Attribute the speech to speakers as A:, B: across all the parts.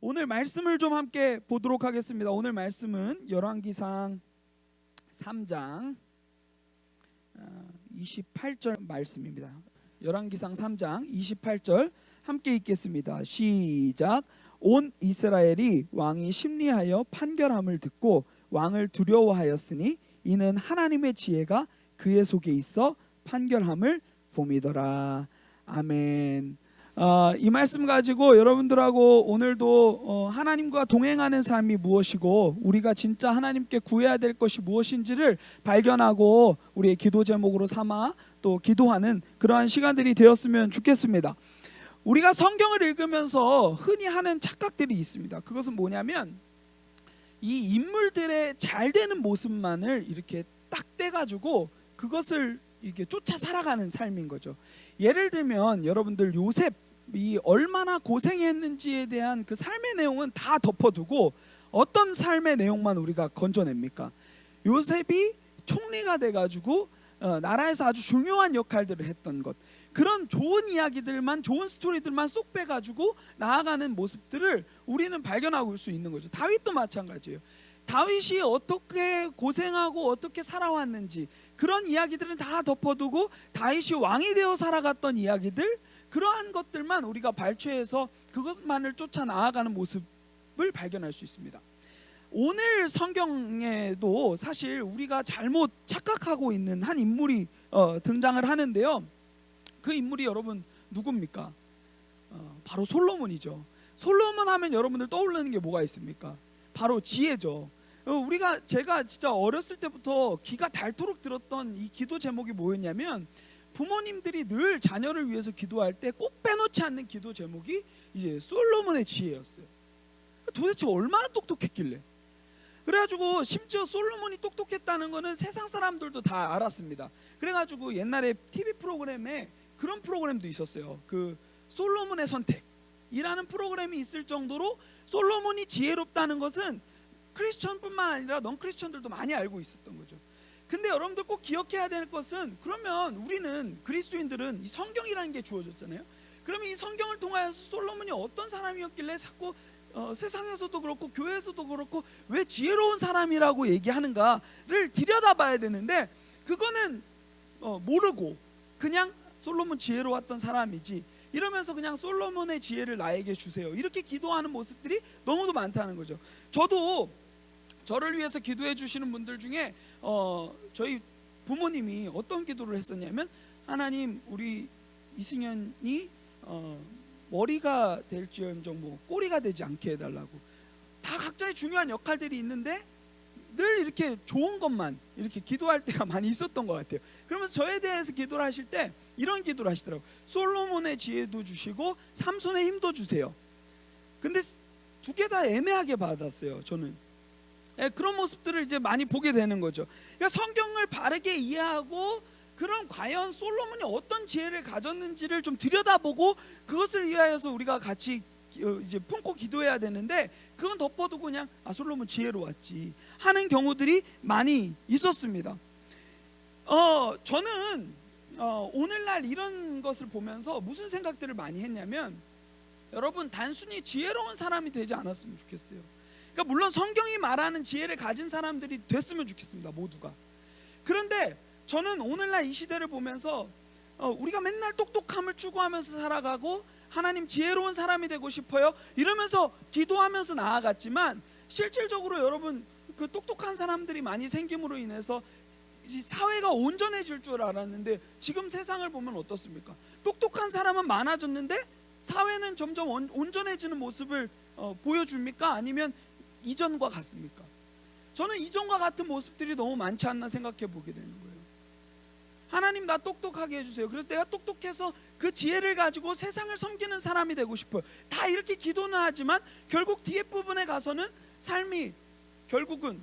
A: 오늘 말씀을 좀 함께 보도록 하겠습니다. 오늘 말씀은 열왕기상 3장 28절 말씀입니다. 열왕기상 3장 28절 함께 읽겠습니다. 시작. 온 이스라엘이 왕이 심리하여 판결함을 듣고 왕을 두려워하였으니 이는 하나님의 지혜가 그의 속에 있어 판결함을 봄이더라. 아멘. 이 말씀 가지고 여러분들하고 오늘도 하나님과 동행하는 삶이 무엇이고 우리가 진짜 하나님께 구해야 될 것이 무엇인지를 발견하고 우리의 기도 제목으로 삼아 또 기도하는 그러한 시간들이 되었으면 좋겠습니다. 우리가 성경을 읽으면서 흔히 하는 착각들이 있습니다. 그것은 뭐냐면 이 인물들의 잘 되는 모습만을 이렇게 딱 떼가지고 그것을 이렇게 쫓아 살아가는 삶인 거죠. 예를 들면 여러분들 요셉이 얼마나 고생했는지에 대한 그 삶의 내용은 다 덮어두고 어떤 삶의 내용만 우리가 건져냅니까? 요셉이 총리가 돼가지고 나라에서 아주 중요한 역할들을 했던 것, 그런 좋은 이야기들만, 좋은 스토리들만 쏙 빼가지고 나아가는 모습들을 우리는 발견하고 올 수 있는 거죠. 다윗도 마찬가지예요. 다윗이 어떻게 고생하고 어떻게 살아왔는지 그런 이야기들은 다 덮어두고 다윗이 왕이 되어 살아갔던 이야기들, 그러한 것들만 우리가 발췌해서 그것만을 쫓아 나아가는 모습을 발견할 수 있습니다. 오늘 성경에도 사실 우리가 잘못 착각하고 있는 한 인물이 등장을 하는데요. 그 인물이 여러분 누굽니까? 바로 솔로몬이죠. 솔로몬 하면 여러분들 떠오르는 게 뭐가 있습니까? 바로 지혜죠. 제가 진짜 어렸을 때부터 귀가 닳도록 들었던 이 기도 제목이 뭐였냐면, 부모님들이 늘 자녀를 위해서 기도할 때 꼭 빼놓지 않는 기도 제목이 이제 솔로몬의 지혜였어요. 도대체 얼마나 똑똑했길래? 그래가지고 심지어 솔로몬이 똑똑했다는 거는 세상 사람들도 다 알았습니다. 그래가지고 옛날에 TV 프로그램에 그런 프로그램도 있었어요. 그 솔로몬의 선택이라는 프로그램이 있을 정도로 솔로몬이 지혜롭다는 것은 크리스천뿐만 아니라 넌 크리스천들도 많이 알고 있었던 거죠. 근데 여러분들 꼭 기억해야 될 것은, 그러면 우리는 그리스도인들은 이 성경이라는 게 주어졌잖아요. 그러면 이 성경을 통하여서 솔로몬이 어떤 사람이었길래 자꾸 세상에서도 그렇고 교회에서도 그렇고 왜 지혜로운 사람이라고 얘기하는가를 들여다봐야 되는데, 그거는 모르고 그냥 솔로몬 지혜로웠던 사람이지 이러면서 그냥 솔로몬의 지혜를 나에게 주세요 이렇게 기도하는 모습들이 너무도 많다는 거죠. 저도 저를 위해서 기도해 주시는 분들 중에 저희 부모님이 어떤 기도를 했었냐면, 하나님 우리 이승현이 머리가 될지언정 뭐 꼬리가 되지 않게 해달라고. 다 각자의 중요한 역할들이 있는데 늘 이렇게 좋은 것만 이렇게 기도할 때가 많이 있었던 것 같아요. 그러면서 저에 대해서 기도를 하실 때 이런 기도를 하시더라고요. 솔로몬의 지혜도 주시고 삼손의 힘도 주세요. 근데 두 개 다 애매하게 받았어요, 저는. 그런 모습들을 이제 많이 보게 되는 거죠. 그러니까 성경을 바르게 이해하고 그럼 과연 솔로몬이 어떤 지혜를 가졌는지를 좀 들여다보고 그것을 위하여서 우리가 같이 이제 품고 기도해야 되는데, 그건 덮어두고 그냥 솔로몬 지혜로웠지 하는 경우들이 많이 있었습니다. 저는 오늘날 이런 것을 보면서 무슨 생각들을 많이 했냐면, 여러분 단순히 지혜로운 사람이 되지 않았으면 좋겠어요. 그러니까 물론 성경이 말하는 지혜를 가진 사람들이 됐으면 좋겠습니다, 모두가. 그런데 저는 오늘날 이 시대를 보면서 우리가 맨날 똑똑함을 추구하면서 살아가고 하나님 지혜로운 사람이 되고 싶어요 이러면서 기도하면서 나아갔지만, 실질적으로 여러분 그 똑똑한 사람들이 많이 생김으로 인해서 사회가 온전해질 줄 알았는데 지금 세상을 보면 어떻습니까? 똑똑한 사람은 많아졌는데 사회는 점점 온전해지는 모습을 보여줍니까? 아니면 이전과 같습니까? 저는 이전과 같은 모습들이 너무 많지 않나 생각해 보게 되는 거예요. 하나님 나 똑똑하게 해주세요. 그래서 내가 똑똑해서 그 지혜를 가지고 세상을 섬기는 사람이 되고 싶어요. 다 이렇게 기도는 하지만 결국 뒤에 부분에 가서는 삶이 결국은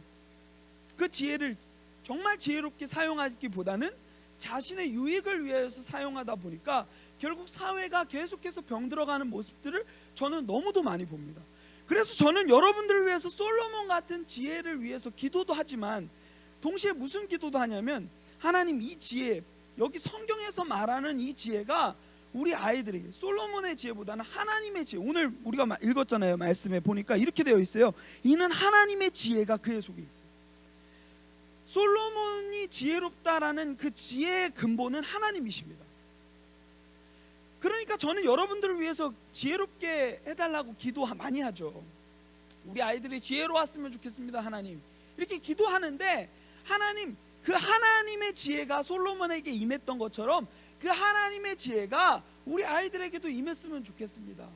A: 그 지혜를 정말 지혜롭게 사용하기보다는 자신의 유익을 위해서 사용하다 보니까 결국 사회가 계속해서 병들어가는 모습들을 저는 너무도 많이 봅니다. 그래서 저는 여러분들을 위해서 솔로몬 같은 지혜를 위해서 기도도 하지만 동시에 무슨 기도도 하냐면, 하나님 이 지혜, 여기 성경에서 말하는 이 지혜가 우리 아이들에게 솔로몬의 지혜보다는 하나님의 지혜, 오늘 우리가 읽었잖아요. 말씀에 보니까 이렇게 되어 있어요. 이는 하나님의 지혜가 그의 속에 있어요. 솔로몬이 지혜롭다라는 그 지혜의 근본은 하나님이십니다. 그러니까 저는 여러분들을 위해서 지혜롭게 해달라고 기도 많이 하죠. 우리 아이들이 지혜로웠으면 좋겠습니다, 하나님. 이렇게 기도하는데 하나님, 그 하나님의 지혜가 솔로몬에게 임했던 것처럼 그 하나님의 지혜가 우리 아이들에게도 임했으면 좋겠습니다.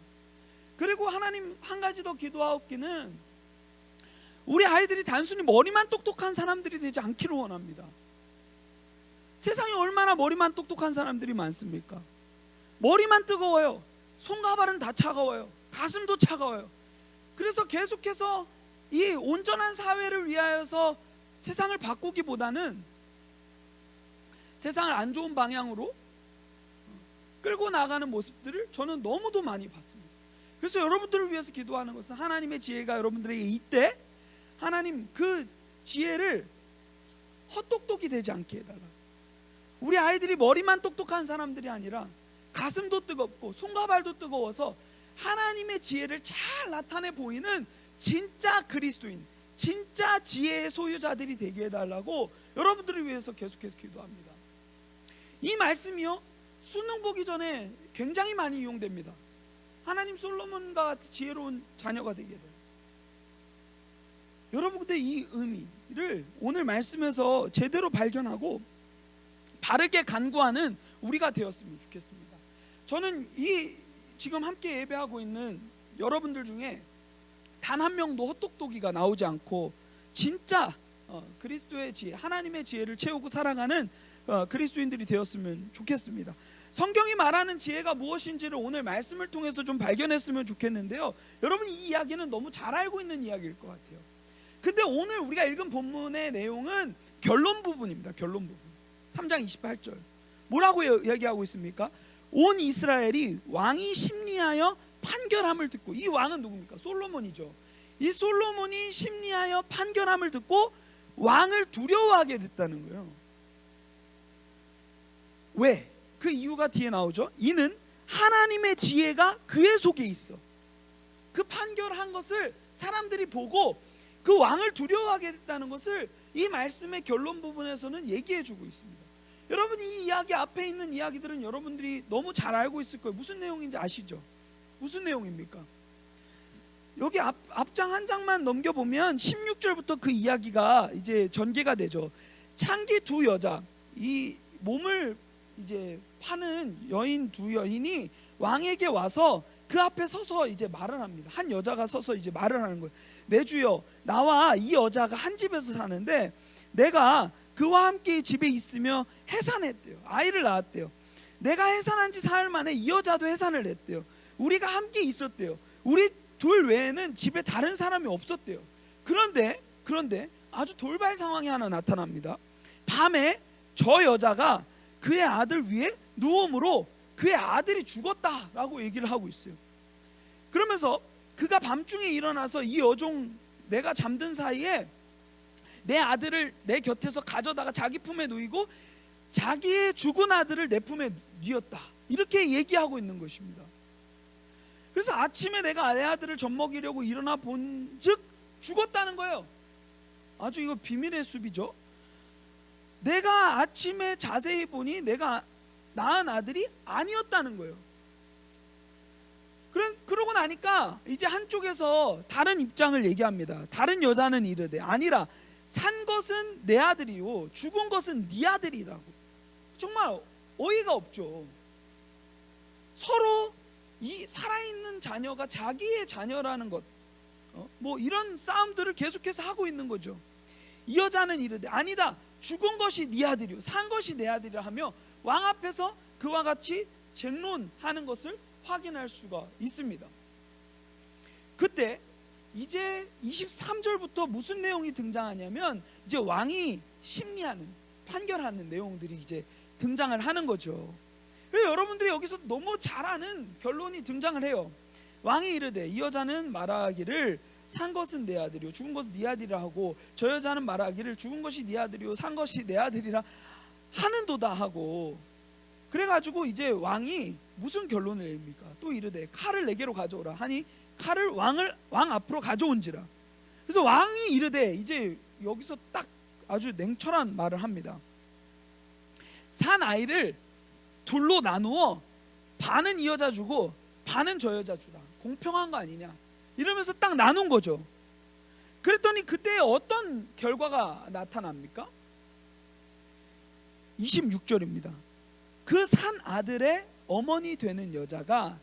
A: 그리고 하나님, 한 가지 더 기도하옵기는 우리 아이들이 단순히 머리만 똑똑한 사람들이 되지 않기를 원합니다. 세상에 얼마나 머리만 똑똑한 사람들이 많습니까? 머리만 뜨거워요. 손가발은 다 차가워요. 가슴도 차가워요. 그래서 계속해서 이 온전한 사회를 위하여서 세상을 바꾸기보다는 세상을 안 좋은 방향으로 끌고 나가는 모습들을 저는 너무도 많이 봤습니다. 그래서 여러분들을 위해서 기도하는 것은 하나님의 지혜가 여러분들에게 이때 하나님 그 지혜를 헛똑똑이 되지 않게 해달라. 우리 아이들이 머리만 똑똑한 사람들이 아니라 가슴도 뜨겁고 손가발도 뜨거워서 하나님의 지혜를 잘 나타내 보이는 진짜 그리스도인, 진짜 지혜의 소유자들이 되게 해달라고 여러분들을 위해서 계속해서 기도합니다. 이 말씀이요, 수능 보기 전에 굉장히 많이 이용됩니다. 하나님 솔로몬과 같이 지혜로운 자녀가 되게 돼요. 여러분, 근데 이 의미를 오늘 말씀에서 제대로 발견하고 바르게 간구하는 우리가 되었으면 좋겠습니다. 저는 이 지금 함께 예배하고 있는 여러분들 중에 단 한 명도 헛똑똑이가 나오지 않고 진짜 그리스도의 지혜, 하나님의 지혜를 채우고 살아가는 그리스도인들이 되었으면 좋겠습니다. 성경이 말하는 지혜가 무엇인지를 오늘 말씀을 통해서 좀 발견했으면 좋겠는데요. 여러분, 이 이야기는 너무 잘 알고 있는 이야기일 것 같아요. 근데 오늘 우리가 읽은 본문의 내용은 결론 부분입니다. 결론 부분. 3장 28절. 뭐라고 얘기하고 있습니까? 온 이스라엘이 왕이 심리하여 판결함을 듣고, 이 왕은 누굽니까? 솔로몬이죠. 이 솔로몬이 심리하여 판결함을 듣고 왕을 두려워하게 됐다는 거예요. 왜? 그 이유가 뒤에 나오죠. 이는 하나님의 지혜가 그의 속에 있어. 그 판결한 것을 사람들이 보고 그 왕을 두려워하게 됐다는 것을 이 말씀의 결론 부분에서는 얘기해 주고 있습니다. 여러분, 이 이야기 앞에 있는 이야기들은 여러분들이 너무 잘 알고 있을 거예요. 무슨 내용인지 아시죠? 무슨 내용입니까? 여기 앞장 한 장만 넘겨보면 16절부터 그 이야기가 이제 전개가 되죠. 창기 두 여자, 이 몸을 이제 파는 여인 두 여인이 왕에게 와서 그 앞에 서서 이제 말을 합니다. 한 여자가 서서 이제 말을 하는 거예요. 내 주여, 나와 이 여자가 한 집에서 사는데 내가 그와 함께 집에 있으며 해산했대요. 아이를 낳았대요. 내가 해산한 지 사흘 만에 이 여자도 해산을 했대요. 우리가 함께 있었대요. 우리 둘 외에는 집에 다른 사람이 없었대요. 그런데 아주 돌발 상황이 하나 나타납니다. 밤에 저 여자가 그의 아들 위에 누움으로 그의 아들이 죽었다라고 얘기를 하고 있어요. 그러면서 그가 밤중에 일어나서 이 여종, 내가 잠든 사이에 내 아들을 내 곁에서 가져다가 자기 품에 누이고 자기의 죽은 아들을 내 품에 뉘었다, 이렇게 얘기하고 있는 것입니다. 그래서 아침에 내가 내 아들을 젖먹이려고 일어나 본즉 죽었다는 거예요. 아주 이거 비밀의 숲이죠. 내가 아침에 자세히 보니 내가 낳은 아들이 아니었다는 거예요. 그러고 나니까 이제 한쪽에서 다른 입장을 얘기합니다. 다른 여자는 이르되 아니라 산 것은 내 아들이요 죽은 것은 네 아들이라고. 정말 어이가 없죠. 서로 이 살아있는 자녀가 자기의 자녀라는 것, 뭐 이런 싸움들을 계속해서 하고 있는 거죠. 이 여자는 이르되 아니다, 죽은 것이 네 아들이요 산 것이 내 아들이라 하며 왕 앞에서 그와 같이 쟁론하는 것을 확인할 수가 있습니다. 그때 이제 23절부터 무슨 내용이 등장하냐면 이제 왕이 심리하는, 판결하는 내용들이 이제 등장을 하는 거죠. 그래서 여러분들이 여기서 너무 잘 아는 결론이 등장을 해요. 왕이 이르되 이 여자는 말하기를 산 것은 내 아들이요 죽은 것은 네 아들이라 하고 저 여자는 말하기를 죽은 것이 네 아들이요 산 것이 내 아들이라 하는도다 하고, 그래가지고 이제 왕이 무슨 결론을 내립니까? 또 이르되 칼을 내게로 가져오라 하니 칼을 왕 앞으로 가져온지라. 그래서 왕이 이르되, 이제 여기서 딱 아주 냉철한 말을 합니다. 산 아이를 둘로 나누어 반은 이 여자 주고 반은 저 여자 주라. 공평한 거 아니냐 이러면서 딱 나눈 거죠. 그랬더니 그때 어떤 결과가 나타납니까? 26절입니다. 그 산 아들의 어머니 되는 여자가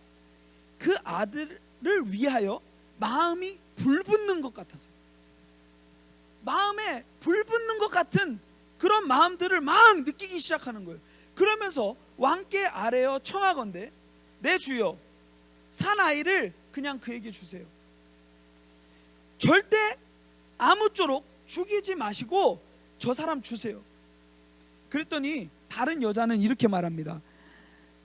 A: 그 아들을 위하여 마음이 불붙는 것 같아서, 마음에 불붙는 것 같은 그런 마음들을 막 느끼기 시작하는 거예요. 그러면서 왕께 아뢰어 청하건대 내 주여 산 아이를 그냥 그에게 주세요. 절대 아무쪼록 죽이지 마시고 저 사람 주세요. 그랬더니 다른 여자는 이렇게 말합니다.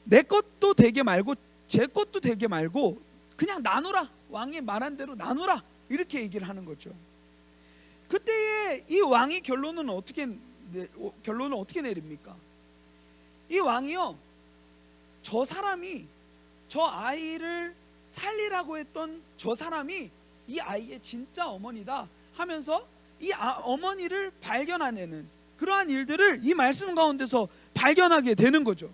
A: 내 것도 되게 말고 제 것도 되게 말고 그냥 나누라. 왕이 말한 대로 나누라. 이렇게 얘기를 하는 거죠. 그때의 이 왕이 결론은 어떻게 내립니까? 이 왕이요, 저 사람이, 저 아이를 살리라고 했던 저 사람이 이 아이의 진짜 어머니다 하면서 이 어머니를 발견하는 그러한 일들을 이 말씀 가운데서 발견하게 되는 거죠.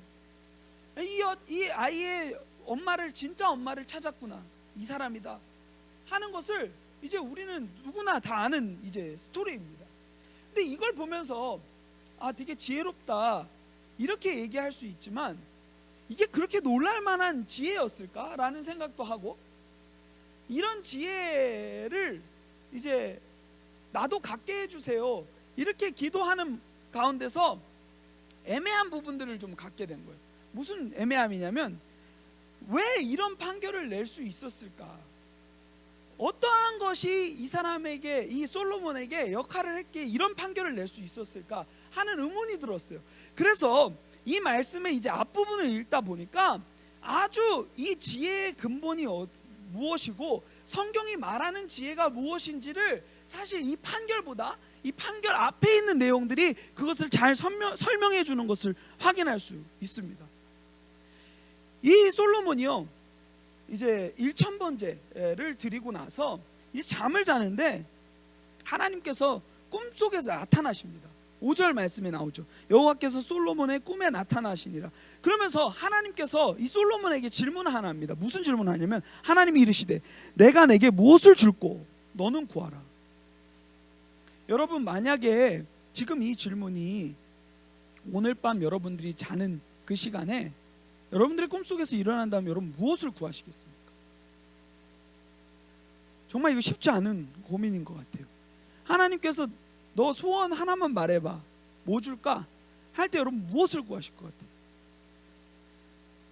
A: 이 아이의 엄마를, 진짜 엄마를 찾았구나, 이 사람이다 하는 것을 이제 우리는 누구나 다 아는 이제 스토리입니다. 근데 이걸 보면서 되게 지혜롭다 이렇게 얘기할 수 있지만, 이게 그렇게 놀랄 만한 지혜였을까라는 생각도 하고, 이런 지혜를 이제 나도 갖게 해주세요 이렇게 기도하는 가운데서 애매한 부분들을 좀 갖게 된 거예요. 무슨 애매함이냐면, 왜 이런 판결을 낼 수 있었을까? 어떠한 것이 이 사람에게, 이 솔로몬에게 역할을 했기에 이런 판결을 낼 수 있었을까 하는 의문이 들었어요. 그래서 이 말씀의 이제 앞부분을 읽다 보니까 아주 이 지혜의 근본이 무엇이고 성경이 말하는 지혜가 무엇인지를 사실 이 판결보다 이 판결 앞에 있는 내용들이 그것을 잘 설명해 주는 것을 확인할 수 있습니다. 이 솔로몬이요, 이제 1000번제를 드리고 나서 이제 잠을 자는데 하나님께서 꿈속에서 나타나십니다. 5절 말씀에 나오죠. 여호와께서 솔로몬의 꿈에 나타나시니라. 그러면서 하나님께서 이 솔로몬에게 질문을 하나 합니다. 무슨 질문을 하냐면, 하나님이 이르시되 내가 내게 무엇을 줄꼬 너는 구하라. 여러분, 만약에 지금 이 질문이 오늘 밤 여러분들이 자는 그 시간에 여러분들의 꿈속에서 일어난다면 여러분 무엇을 구하시겠습니까? 정말 이거 쉽지 않은 고민인 것 같아요. 하나님께서 너 소원 하나만 말해봐, 뭐 줄까? 할 때 여러분 무엇을 구하실 것 같아요?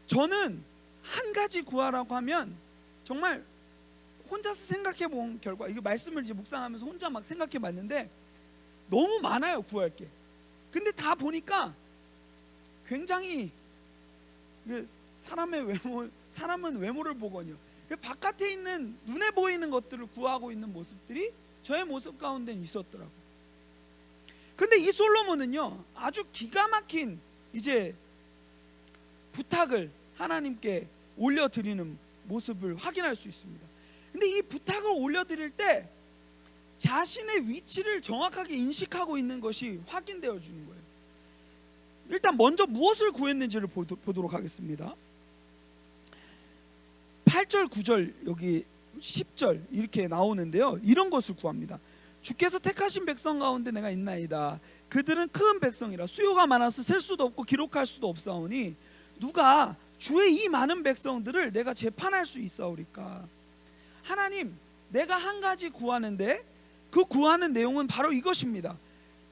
A: 저는 한 가지 구하라고 하면 정말 혼자서 생각해 본 결과, 이거 말씀을 이제 묵상하면서 혼자 막 생각해 봤는데 너무 많아요, 구할 게. 근데 다 보니까 굉장히 사람은 외모를 보거니와 바깥에 있는 눈에 보이는 것들을 구하고 있는 모습들이 저의 모습 가운데는 있었더라고요. 근데 이 솔로몬은요, 아주 기가 막힌 이제 부탁을 하나님께 올려드리는 모습을 확인할 수 있습니다. 근데 이 부탁을 올려드릴 때 자신의 위치를 정확하게 인식하고 있는 것이 확인되어 주는 거예요. 일단 먼저 무엇을 구했는지를 보도록 하겠습니다. 8절, 9절, 여기 10절 이렇게 나오는데요, 이런 것을 구합니다. 주께서 택하신 백성 가운데 내가 있나이다. 그들은 큰 백성이라 수요가 많아서 셀 수도 없고 기록할 수도 없사오니 누가 주의 이 많은 백성들을 내가 재판할 수 있사오리까. 하나님, 내가 한 가지 구하는데 그 구하는 내용은 바로 이것입니다.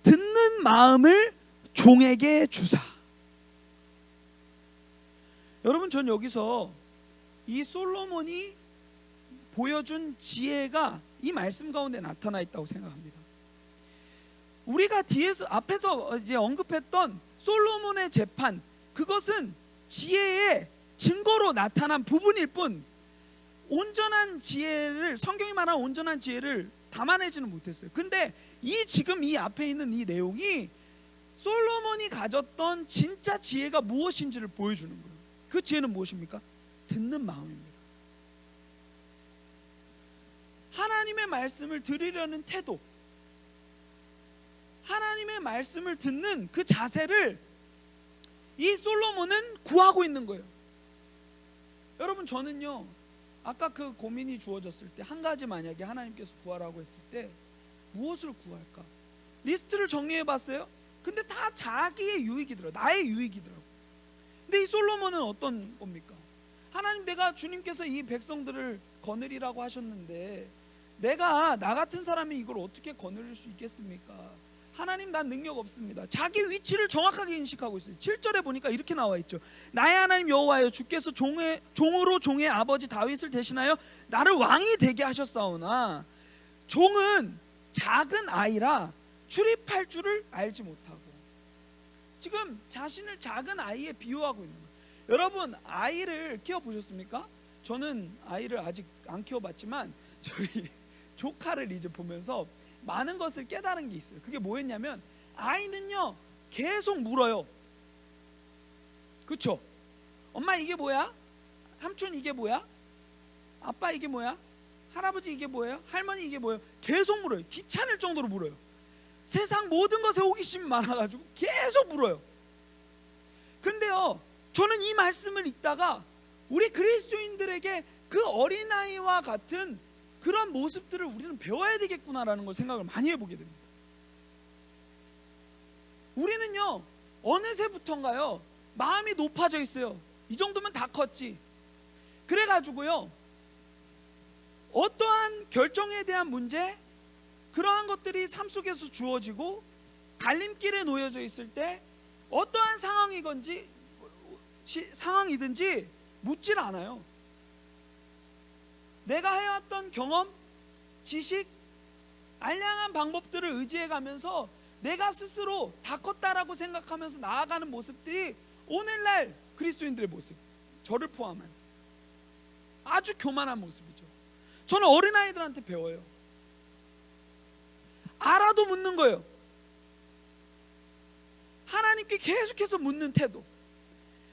A: 듣는 마음을 종에게 주사. 여러분, 전 여기서 이 솔로몬이 보여준 지혜가 이 말씀 가운데 나타나 있다고 생각합니다. 우리가 앞에서 이제 언급했던 솔로몬의 재판, 그것은 지혜의 증거로 나타난 부분일 뿐 온전한 지혜를, 성경이 말하는 온전한 지혜를 담아내지는 못했어요. 근데 지금 이 앞에 있는 이 내용이 솔로몬이 가졌던 진짜 지혜가 무엇인지를 보여주는 거예요. 그 지혜는 무엇입니까? 듣는 마음입니다. 하나님의 말씀을 들으려는 태도, 하나님의 말씀을 듣는 그 자세를 이 솔로몬은 구하고 있는 거예요. 여러분, 저는요, 아까 그 고민이 주어졌을 때 한 가지 만약에 하나님께서 구하라고 했을 때 무엇을 구할까? 리스트를 정리해 봤어요. 근데 다 자기의 유익이더라고요. 나의 유익이더라고요. 근데 이 솔로몬은 어떤 겁니까? 하나님, 내가 주님께서 이 백성들을 거느리라고 하셨는데 내가 나 같은 사람이 이걸 어떻게 거느릴 수 있겠습니까? 하나님, 난 능력 없습니다. 자기 위치를 정확하게 인식하고 있어요. 7절에 보니까 이렇게 나와 있죠. 나의 하나님 여호와여, 주께서 종으로 종의 아버지 다윗을 대신하여 나를 왕이 되게 하셨사오나 종은 작은 아이라 출입할 줄을 알지 못하고. 지금 자신을 작은 아이에 비유하고 있는 거예요. 여러분, 아이를 키워보셨습니까? 저는 아이를 아직 안 키워봤지만 저희 조카를 이제 보면서 많은 것을 깨달은 게 있어요. 그게 뭐였냐면, 아이는요 계속 물어요. 그렇죠? 엄마 이게 뭐야? 삼촌 이게 뭐야? 아빠 이게 뭐야? 할아버지 이게 뭐예요? 할머니 이게 뭐예요? 계속 물어요. 귀찮을 정도로 물어요. 세상 모든 것에 호기심이 많아가지고 계속 물어요. 근데요, 저는 이 말씀을 읽다가 우리 그리스도인들에게 그 어린아이와 같은 그런 모습들을 우리는 배워야 되겠구나라는 걸 생각을 많이 해보게 됩니다. 우리는요 어느새부턴가요 마음이 높아져 있어요. 이 정도면 다 컸지. 그래가지고요 어떠한 결정에 대한 문제, 그러한 것들이 삶 속에서 주어지고 갈림길에 놓여져 있을 때 어떠한 상황이든지 묻질 않아요. 내가 해왔던 경험, 지식, 알량한 방법들을 의지해가면서 내가 스스로 다 컸다라고 생각하면서 나아가는 모습들이 오늘날 그리스도인들의 모습, 저를 포함한 아주 교만한 모습이죠. 저는 어린아이들한테 배워요. 알아도 묻는 거예요. 하나님께 계속해서 묻는 태도.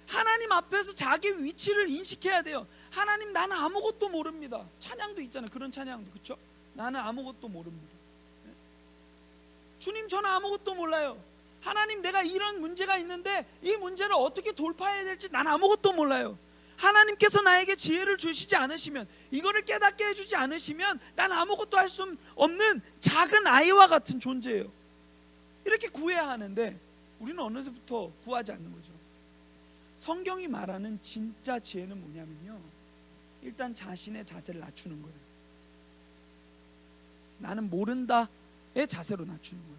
A: 하나님 앞에서 자기 위치를 인식해야 돼요. 하나님, 나는 아무것도 모릅니다. 찬양도 있잖아요. 그런 찬양도, 그렇죠? 나는 아무것도 모릅니다. 주님, 저는 아무것도 몰라요. 하나님, 내가 이런 문제가 있는데 이 문제를 어떻게 돌파해야 될지 난 아무것도 몰라요. 하나님께서 나에게 지혜를 주시지 않으시면, 이거를 깨닫게 해주지 않으시면 난 아무것도 할 수 없는 작은 아이와 같은 존재예요. 이렇게 구해야 하는데 우리는 어느새부터 구하지 않는 거죠. 성경이 말하는 진짜 지혜는 뭐냐면요, 일단 자신의 자세를 낮추는 거예요. 나는 모른다의 자세로 낮추는 거예요.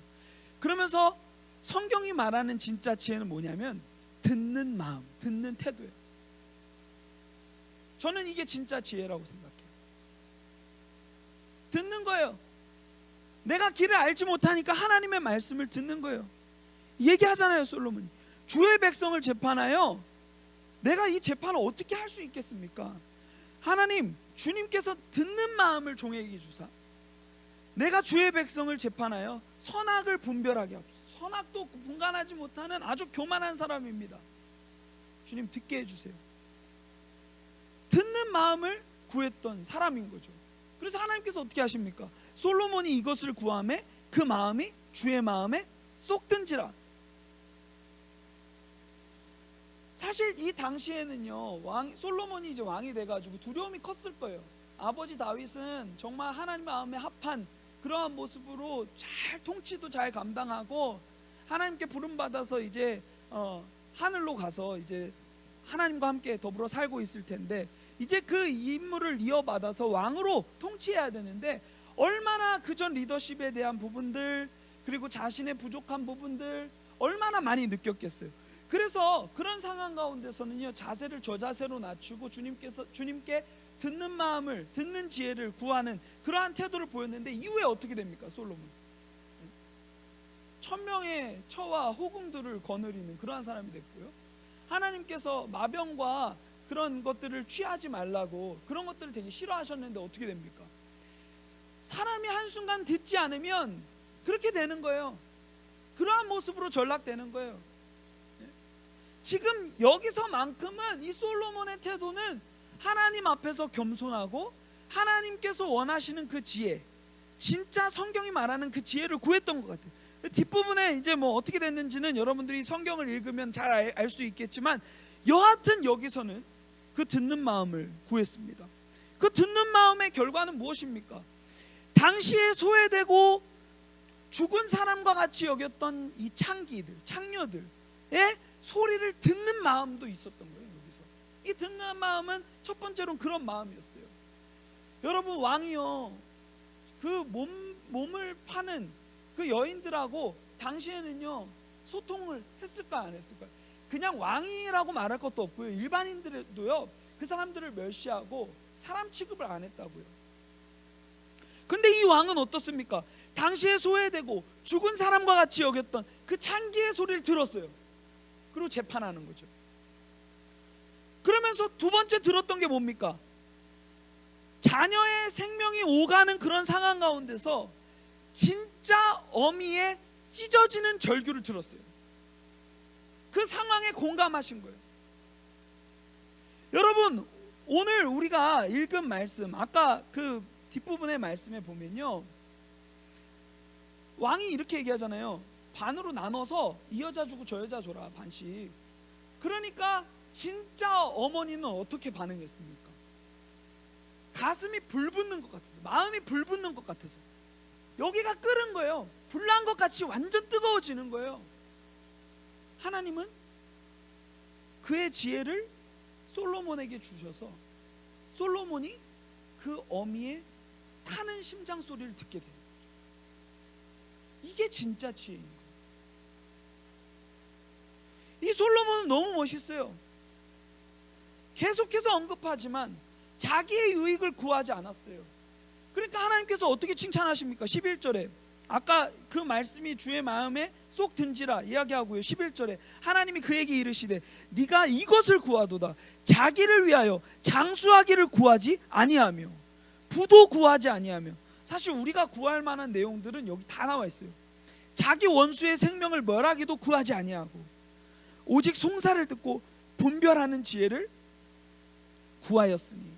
A: 그러면서 성경이 말하는 진짜 지혜는 뭐냐면 듣는 마음, 듣는 태도예요. 저는 이게 진짜 지혜라고 생각해요. 듣는 거예요. 내가 길을 알지 못하니까 하나님의 말씀을 듣는 거예요. 얘기하잖아요, 솔로몬이. 주의 백성을 재판하여 내가 이 재판을 어떻게 할 수 있겠습니까? 하나님, 주님께서 듣는 마음을 종에게 주사 내가 주의 백성을 재판하여 선악을 분별하게 하옵소서. 선악도 분간하지 못하는 아주 교만한 사람입니다. 주님, 듣게 해주세요. 듣는 마음을 구했던 사람인 거죠. 그래서 하나님께서 어떻게 하십니까? 솔로몬이 이것을 구하매 그 마음이 주의 마음에 쏙든지라. 사실 이 당시에는요, 솔로몬이 이제 왕이 돼가지고 두려움이 컸을 거예요. 아버지 다윗은 정말 하나님 마음에 합한 그러한 모습으로 잘 통치도 잘 감당하고 하나님께 부름 받아서 이제 하늘로 가서 이제 하나님과 함께 더불어 살고 있을 텐데, 이제 그 임무를 이어받아서 왕으로 통치해야 되는데 얼마나 그전 리더십에 대한 부분들, 그리고 자신의 부족한 부분들 얼마나 많이 느꼈겠어요. 그래서 그런 상황 가운데서는요, 자세를 저자세로 낮추고 주님께 듣는 마음을, 듣는 지혜를 구하는 그러한 태도를 보였는데, 이후에 어떻게 됩니까? 솔로몬 1000명의 처와 호궁들을 거느리는 그러한 사람이 됐고요. 하나님께서 마병과 그런 것들을 취하지 말라고 그런 것들을 되게 싫어하셨는데 어떻게 됩니까? 사람이 한순간 듣지 않으면 그렇게 되는 거예요. 그러한 모습으로 전락되는 거예요. 지금 여기서만큼은 이 솔로몬의 태도는 하나님 앞에서 겸손하고 하나님께서 원하시는 그 지혜, 진짜 성경이 말하는 그 지혜를 구했던 것 같아요. 뒷부분에 이제 뭐 어떻게 됐는지는 여러분들이 성경을 읽으면 잘 알 수 있겠지만, 여하튼 여기서는 그 듣는 마음을 구했습니다. 그 듣는 마음의 결과는 무엇입니까? 당시에 소외되고 죽은 사람과 같이 여겼던 이 창녀들의 소리를 듣는 마음도 있었던 거예요. 여기서 이 듣는 마음은 첫 번째로는 그런 마음이었어요. 여러분, 왕이요, 그 몸을 파는 그 여인들하고 당시에는요 소통을 했을까 안 했을까? 그냥 왕이라고 말할 것도 없고요, 일반인들도요 그 사람들을 멸시하고 사람 취급을 안 했다고요. 근데 이 왕은 어떻습니까? 당시에 소외되고 죽은 사람과 같이 여겼던 그 창기의 소리를 들었어요. 그리고 재판하는 거죠. 그러면서 두 번째 들었던 게 뭡니까? 자녀의 생명이 오가는 그런 상황 가운데서 진짜 어미의 찢어지는 절규를 들었어요. 그 상황에 공감하신 거예요. 여러분, 오늘 우리가 읽은 말씀, 아까 그 뒷부분의 말씀에 보면요, 왕이 이렇게 얘기하잖아요. 반으로 나눠서 이 여자 주고 저 여자 줘라, 반씩. 그러니까 진짜 어머니는 어떻게 반응했습니까? 가슴이 불붙는 것 같아서, 마음이 불붙는 것 같아서, 여기가 끓은 거예요. 불난 것 같이 완전 뜨거워지는 거예요. 하나님은 그의 지혜를 솔로몬에게 주셔서 솔로몬이 그 어미의 타는 심장 소리를 듣게 돼요. 이게 진짜 지혜인 거예요. 이 솔로몬은 너무 멋있어요. 계속해서 언급하지만 자기의 유익을 구하지 않았어요. 그러니까 하나님께서 어떻게 칭찬하십니까? 11절에 아까 그 말씀이 주의 마음에 쏙 든지라 이야기하고요. 11절에 하나님이 그에게 이르시되 네가 이것을 구하도다. 자기를 위하여 장수하기를 구하지 아니하며 부도 구하지 아니하며. 사실 우리가 구할 만한 내용들은 여기 다 나와 있어요. 자기 원수의 생명을 멸하기도 구하지 아니하고 오직 송사를 듣고 분별하는 지혜를 구하였으니.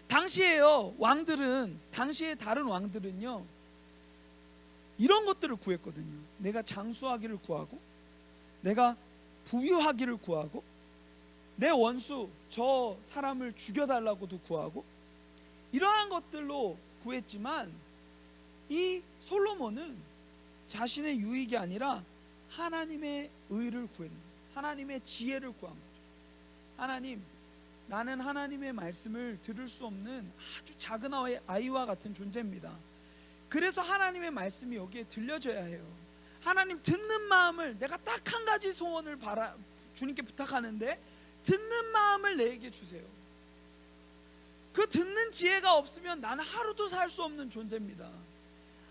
A: 당시에요, 당시에 다른 왕들은요 이런 것들을 구했거든요. 내가 장수하기를 구하고, 내가 부유하기를 구하고, 내 원수 저 사람을 죽여달라고도 구하고, 이러한 것들로 구했지만 이 솔로몬은 자신의 유익이 아니라 하나님의 의를 구했는 거예요. 하나님의 지혜를 구한 거죠. 하나님, 나는 하나님의 말씀을 들을 수 없는 아주 작은 아이와 같은 존재입니다. 그래서 하나님의 말씀이 여기에 들려져야 해요. 하나님, 듣는 마음을, 내가 딱 한 가지 소원을 주님께 부탁하는데 듣는 마음을 내게 주세요. 그 듣는 지혜가 없으면 나는 하루도 살 수 없는 존재입니다.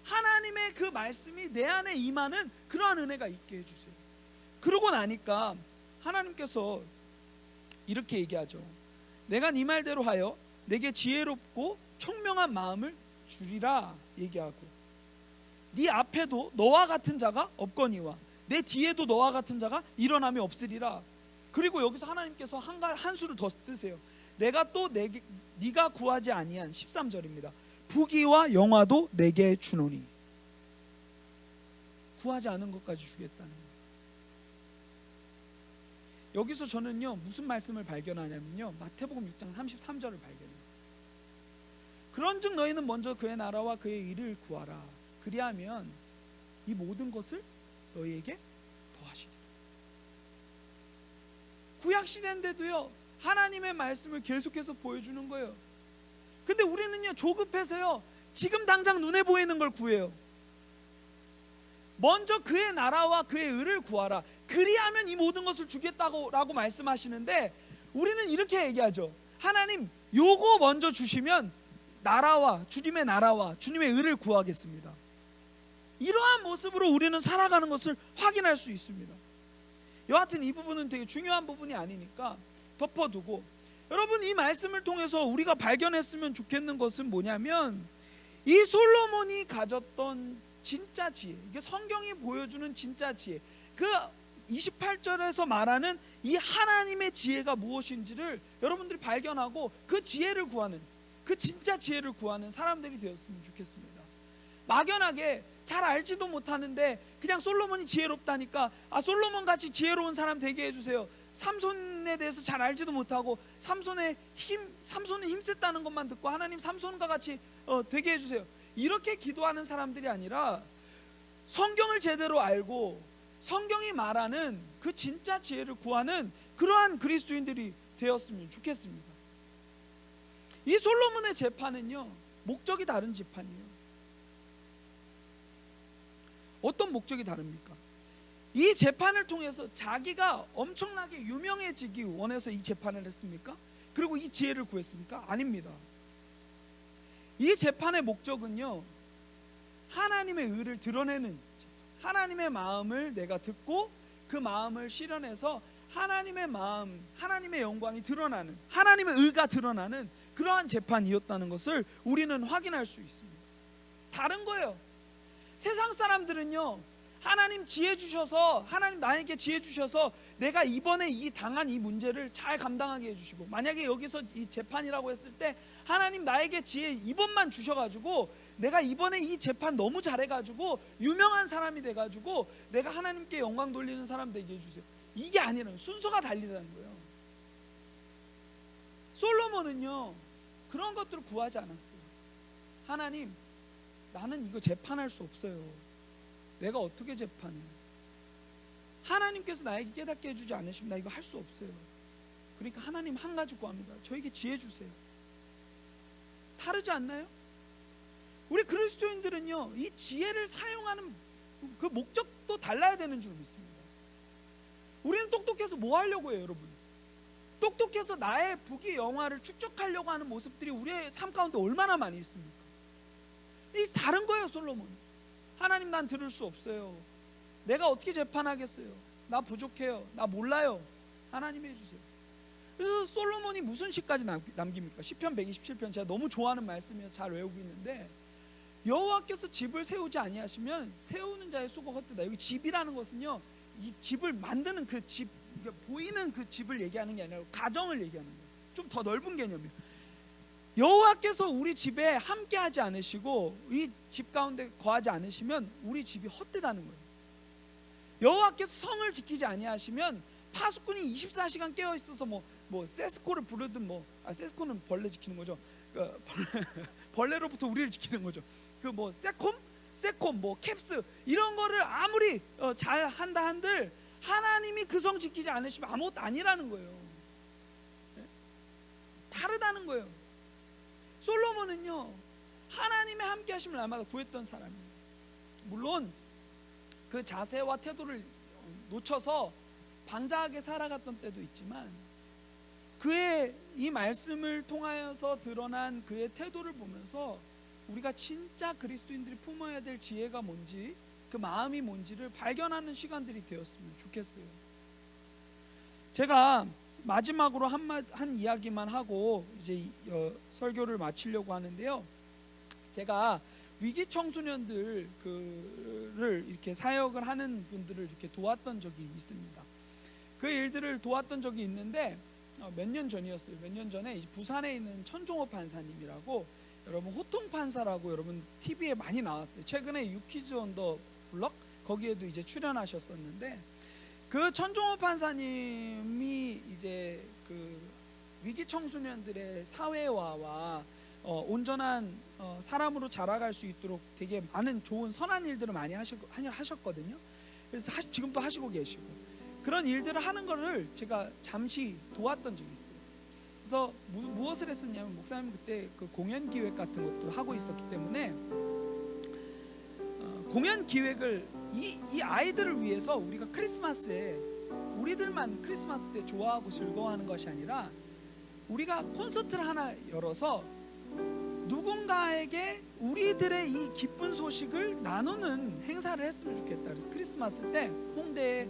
A: 하나님의 그 말씀이 내 안에 임하는 그러한 은혜가 있게 해주세요. 그러고 나니까 하나님께서 이렇게 얘기하죠. 내가 네 말대로 하여 내게 지혜롭고 총명한 마음을 주리라 얘기하고, 네 앞에도 너와 같은 자가 없거니와 내 뒤에도 너와 같은 자가 일어남이 없으리라. 그리고 여기서 하나님께서 한 수를 더 뜨세요. 내가 또 네가 구하지 아니한 13절입니다. 부귀와 영화도 내게 주노니. 구하지 않은 것까지 주겠다는 거예요. 여기서 저는요 무슨 말씀을 발견하냐면요, 마태복음 6장 33절을 발견해요. 그런즉 너희는 먼저 그의 나라와 그의 의를 구하라. 그리하면 이 모든 것을 너희에게 더하시리라. 구약 시대인데도요 하나님의 말씀을 계속해서 보여주는 거예요. 근데 우리는요 조급해서요 지금 당장 눈에 보이는 걸 구해요. 먼저 그의 나라와 그의 의를 구하라. 그리하면 이 모든 것을 주겠다고 말씀하시는데, 우리는 이렇게 얘기하죠. 하나님, 요거 먼저 주시면 주님의 나라와 주님의 의를 구하겠습니다. 이러한 모습으로 우리는 살아가는 것을 확인할 수 있습니다. 여하튼 이 부분은 되게 중요한 부분이 아니니까 덮어두고, 여러분 이 말씀을 통해서 우리가 발견했으면 좋겠는 것은 뭐냐면, 이 솔로몬이 가졌던 진짜 지혜, 이게 성경이 보여주는 진짜 지혜, 그 28절에서 말하는 이 하나님의 지혜가 무엇인지를 여러분들이 발견하고 그 지혜를 구하는, 그 진짜 지혜를 구하는 사람들이 되었으면 좋겠습니다. 막연하게 잘 알지도 못하는데 그냥 솔로몬이 지혜롭다니까 솔로몬 같이 지혜로운 사람 되게 해주세요. 삼손에 대해서 잘 알지도 못하고 삼손은 힘셌다는 것만 듣고 하나님 삼손과 같이 되게 해주세요. 이렇게 기도하는 사람들이 아니라 성경을 제대로 알고 성경이 말하는 그 진짜 지혜를 구하는 그러한 그리스도인들이 되었으면 좋겠습니다. 이 솔로몬의 재판은요, 목적이 다른 재판이에요. 어떤 목적이 다릅니까? 이 재판을 통해서 자기가 엄청나게 유명해지기 원해서 이 재판을 했습니까? 그리고 이 지혜를 구했습니까? 아닙니다. 이 재판의 목적은요, 하나님의 의를 드러내는, 하나님의 마음을 내가 듣고 그 마음을 실현해서 하나님의 마음, 하나님의 영광이 드러나는, 하나님의 의가 드러나는 그러한 재판이었다는 것을 우리는 확인할 수 있습니다. 다른 거예요. 세상 사람들은요, 하나님 지혜 주셔서, 하나님 나에게 지혜 주셔서 내가 이번에 이 당한 이 문제를 잘 감당하게 해주시고, 만약에 여기서 이 재판이라고 했을 때 하나님 나에게 지혜 이번만 주셔가지고 내가 이번에 이 재판 너무 잘해가지고 유명한 사람이 돼가지고 내가 하나님께 영광 돌리는 사람 되게 해주세요. 이게 아니라 순서가 달리다는 거예요. 솔로몬은요, 그런 것들을 구하지 않았어요. 하나님, 나는 이거 재판할 수 없어요. 내가 어떻게 재판해? 하나님께서 나에게 깨닫게 해주지 않으시면 나 이거 할 수 없어요. 그러니까 하나님 한 가지 구합니다. 저에게 지혜 주세요. 다르지 않나요? 우리 그리스도인들은요, 이 지혜를 사용하는 그 목적도 달라야 되는 줄 믿습니다. 우리는 똑똑해서 뭐 하려고 해요, 여러분? 똑똑해서 나의 부귀 영화를 축적하려고 하는 모습들이 우리의 삶 가운데 얼마나 많이 있습니까? 이 다른 거예요. 솔로몬, 하나님 난 들을 수 없어요. 내가 어떻게 재판하겠어요? 나 부족해요. 나 몰라요. 하나님 해주세요. 그래서 솔로몬이 무슨 시까지 남깁니까? 시편 127편, 제가 너무 좋아하는 말씀이어서 잘 외우고 있는데, 여호와께서 집을 세우지 아니하시면 세우는 자의 수고 헛되다. 여기 집이라는 것은요, 이 집을 만드는 그 집, 그러니까 보이는 그 집을 얘기하는 게 아니라 가정을 얘기하는 거예요. 좀 더 넓은 개념이에요. 여호와께서 우리 집에 함께하지 않으시고 이 집 가운데 거하지 않으시면 우리 집이 헛되다는 거예요. 여호와께서 성을 지키지 아니하시면 파수꾼이 24시간 깨어 있어서 뭐 세스코를 부르든 세스코는 벌레 지키는 거죠. 벌레로부터 우리를 지키는 거죠. 그 뭐 세콤 뭐 캡스 이런 거를 아무리 잘 한다 한들 하나님이 그 성 지키지 않으시면 아무것도 아니라는 거예요. 다르다는 거예요. 솔로몬은요, 하나님의 함께 하심을 날마다 구했던 사람이에요. 물론 그 자세와 태도를 놓쳐서 방자하게 살아갔던 때도 있지만, 그의 이 말씀을 통하여서 드러난 그의 태도를 보면서 우리가 진짜 그리스도인들이 품어야 될 지혜가 뭔지, 그 마음이 뭔지를 발견하는 시간들이 되었으면 좋겠어요. 제가 마지막으로 한 이야기만 하고 이제 설교를 마치려고 하는데요. 제가 위기 청소년들을 이렇게 사역을 하는 분들을 이렇게 도왔던 적이 있습니다. 그 일들을 도왔던 적이 있는데 몇 년 전이었어요. 몇 년 전에 부산에 있는 천종호 판사님이라고, 여러분 호통 판사라고 여러분 TV에 많이 나왔어요. 최근에 유퀴즈 온 더 블럭 거기에도 이제 출연하셨었는데, 그 천종호 판사님이 이제 그 위기 청소년들의 사회화와 온전한 사람으로 자라갈 수 있도록 되게 많은 좋은 선한 일들을 많이 하셨거든요. 그래서 지금도 하시고 계시고, 그런 일들을 하는 거를 제가 잠시 도왔던 적이 있어요. 그래서 무엇을 했었냐면, 목사님 그때 그 공연 기획 같은 것도 하고 있었기 때문에 공연 기획을 이 아이들을 위해서 우리가 크리스마스에 우리들만 크리스마스 때 좋아하고 즐거워하는 것이 아니라 우리가 콘서트를 하나 열어서 누군가에게 우리들의 이 기쁜 소식을 나누는 행사를 했으면 좋겠다. 그래서 크리스마스 때 홍대에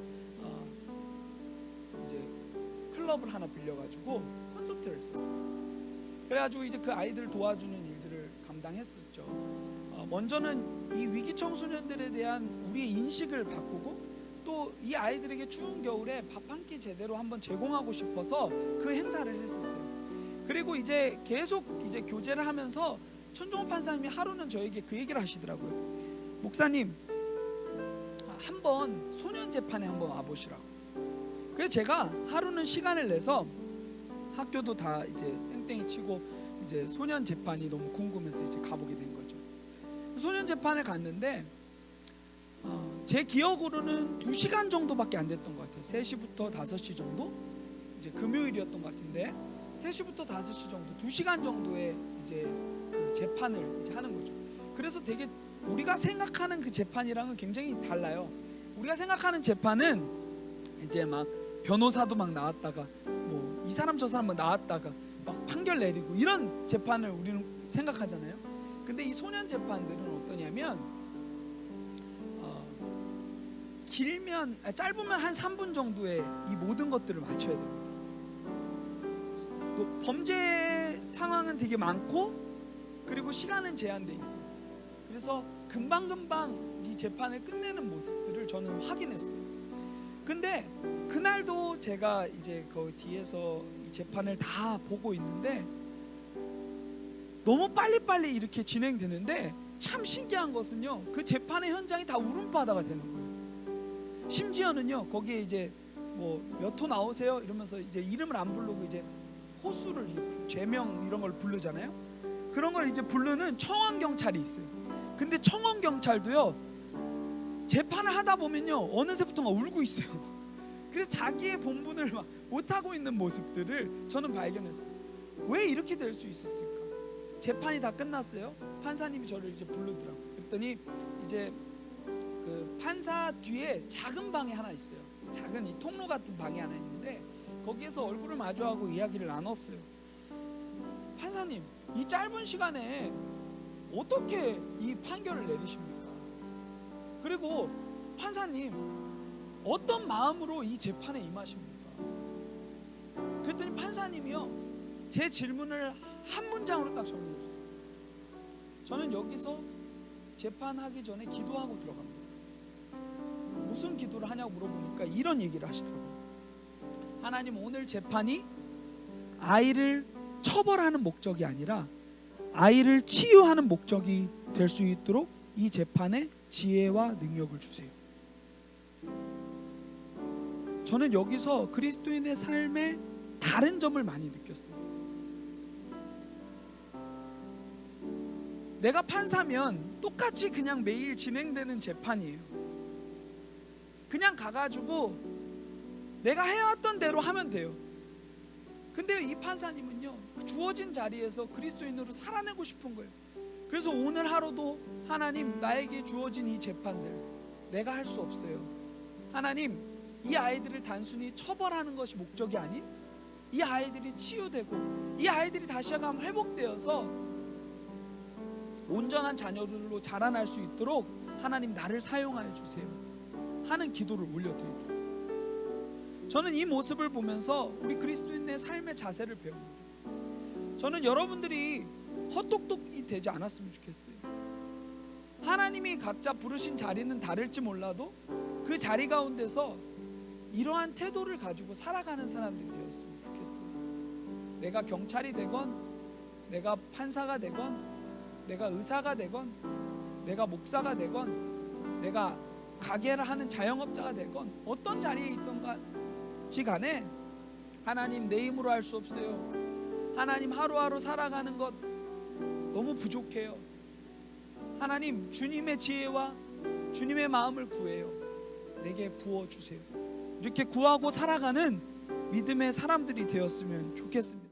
A: 이제 클럽을 하나 빌려가지고 콘서트를 했었어요. 그래가지고 이제 그 아이들을 도와주는 일들을 감당했었죠. 먼저는 이 위기 청소년들에 대한 우리의 인식을 바꾸고 또 이 아이들에게 추운 겨울에 밥 한 끼 제대로 한번 제공하고 싶어서 그 행사를 했었어요. 그리고 이제 계속 이제 교제를 하면서 천종호 판사님이 하루는 저에게 그 얘기를 하시더라고요. 목사님, 한번 소년 재판에 한번 와보시라고. 그래서 제가 하루는 시간을 내서 학교도 다 이제 땡땡이 치고 이제 소년 재판이 너무 궁금해서 이제 가보게 된 거죠. 소년 재판을 갔는데 제 기억으로는 2시간 정도밖에 안 됐던 것 같아요. 3시부터 5시 정도? 이제 금요일이었던 것 같은데 3시부터 5시 정도, 2시간 정도의 이제 그 재판을 이제 하는 거죠. 그래서 되게 우리가 생각하는 그 재판이랑은 굉장히 달라요. 우리가 생각하는 재판은 이제 막 변호사도 막 나왔다가 뭐 이 사람 저 사람 막 나왔다가 막 판결 내리고 이런 재판을 우리는 생각하잖아요. 근데 이 소년 재판들은 어떠냐면 짧으면 한 3분 정도에 이 모든 것들을 맞춰야 됩니다. 또 범죄 상황은 되게 많고 그리고 시간은 제한돼 있어요. 그래서 금방금방 이 재판을 끝내는 모습들을 저는 확인했어요. 근데 그날도 제가 이제 그 뒤에서 이 재판을 다 보고 있는데 너무 빨리빨리 이렇게 진행되는데 참 신기한 것은요, 그 재판의 현장이 다 울음바다가 되는 거예요. 심지어는요, 거기에 이제 뭐 몇 호 나오세요 이러면서 이제 이름을 안 부르고 이제 호수를 죄명 이런 걸 부르잖아요. 그런 걸 이제 부르는 청원 경찰이 있어요. 근데 청원 경찰도요, 재판을 하다 보면요 어느새부터가 울고 있어요. 그래서 자기의 본분을 막 못하고 있는 모습들을 저는 발견했어요. 왜 이렇게 될 수 있었을까? 재판이 다 끝났어요. 판사님이 저를 이제 부르더라고요. 그랬더니 이제 그 판사 뒤에 작은 방이 하나 있어요. 작은 이 통로 같은 방이 하나 있는데 거기에서 얼굴을 마주하고 이야기를 나눴어요. 판사님, 이 짧은 시간에 어떻게 이 판결을 내리십니까? 그리고 판사님, 어떤 마음으로 이 재판에 임하십니까? 그랬더니 판사님이요, 제 질문을 한 문장으로 딱 정리해 주세요. 저는 여기서 재판하기 전에 기도하고 들어갑니다. 무슨 기도를 하냐고 물어보니까 이런 얘기를 하시더라고요. 하나님, 오늘 재판이 아이를 처벌하는 목적이 아니라 아이를 치유하는 목적이 될 수 있도록 이 재판에 지혜와 능력을 주세요. 저는 여기서 그리스도인의 삶의 다른 점을 많이 느꼈어요. 내가 판사면 똑같이 그냥 매일 진행되는 재판이에요. 그냥 가가지고 내가 해왔던 대로 하면 돼요. 근데 이 판사님은요, 주어진 자리에서 그리스도인으로 살아내고 싶은 거예요. 그래서 오늘 하루도 하나님, 나에게 주어진 이 재판들 내가 할 수 없어요. 하나님, 이 아이들을 단순히 처벌하는 것이 목적이 아닌 이 아이들이 치유되고 이 아이들이 다시 한번 회복되어서 온전한 자녀들로 자라날 수 있도록 하나님, 나를 사용하여 주세요 하는 기도를 올려드리더라고요. 저는 이 모습을 보면서 우리 그리스도인의 삶의 자세를 배웁니다. 저는 여러분들이 헛똑똑이 되지 않았으면 좋겠어요. 하나님이 각자 부르신 자리는 다를지 몰라도 그 자리 가운데서 이러한 태도를 가지고 살아가는 사람들이 되었으면 좋겠어요. 내가 경찰이 되건, 내가 판사가 되건, 내가 의사가 되건, 내가 목사가 되건, 내가 가게를 하는 자영업자가 되건, 어떤 자리에 있던지 간에 하나님, 내 힘으로 할 수 없어요. 하나님, 하루하루 살아가는 것 너무 부족해요. 하나님, 주님의 지혜와 주님의 마음을 구해요. 내게 부어주세요. 이렇게 구하고 살아가는 믿음의 사람들이 되었으면 좋겠습니다.